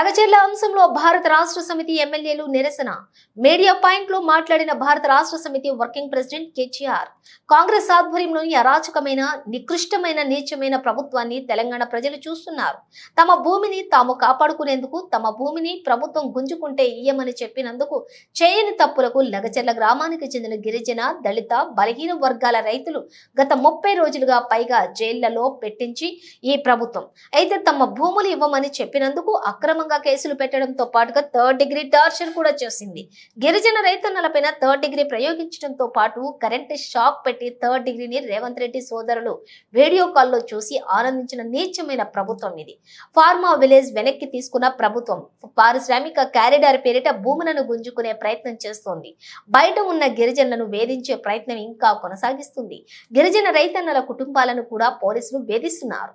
లగచర్ల అంశంలో భారత రాష్ట్ర సమితి ఎమ్మెల్యేలు నిరసన. మీడియా పాయింట్ లో మాట్లాడిన భారత రాష్ట్ర సమితి వర్కింగ్ ప్రెసిడెంట్ కేటీఆర్, కాంగ్రెస్ ఆధ్వర్యంలోని అరాచకమైన, నికృష్టమైన, నీచమైన ప్రభుత్వాన్ని తెలంగాణ ప్రజలు చూస్తున్నారు. తమ భూమిని తాము కాపాడుకునేందుకు తమ భూమిని ప్రభుత్వం గుంజుకుంటే ఇయ్యమని చెప్పినందుకు చేయని తప్పులకు లగచర్ల గ్రామానికి చెందిన గిరిజన, దళిత, బలహీన వర్గాల రైతులు గత 30 రోజులుగా పైగా జైళ్లలో పెట్టించి ఈ ప్రభుత్వం అయితే తమ భూములు ఇవ్వమని చెప్పినందుకు అక్రమంగా కేసులు పెట్టడంతో పాటుగా 3rd డిగ్రీ టార్చర్ కూడా చేసింది. గిరిజన రైతన్నలపైన 3rd డిగ్రీ ప్రయోగించడంతో పాటు కరెంట్ షాక్ పెట్టి 3rd డిగ్రీని రేవంత్ రెడ్డి సోదరులు వీడియో కాల్లో చూసి ఆనందించిన నీచమైన ప్రభుత్వం ఇది. ఫార్మా విలేజ్ వెనక్కి తీసుకున్న ప్రభుత్వం పారిశ్రామిక కారిడార్ పేరిట భూములను గుంజుకునే ప్రయత్నం చేస్తోంది. బయట ఉన్న గిరిజనులను వేధించే ప్రయత్నం ఇంకా కొనసాగిస్తుంది. గిరిజన రైతన్నల కుటుంబాలను కూడా పోలీసులు వేధిస్తున్నారు.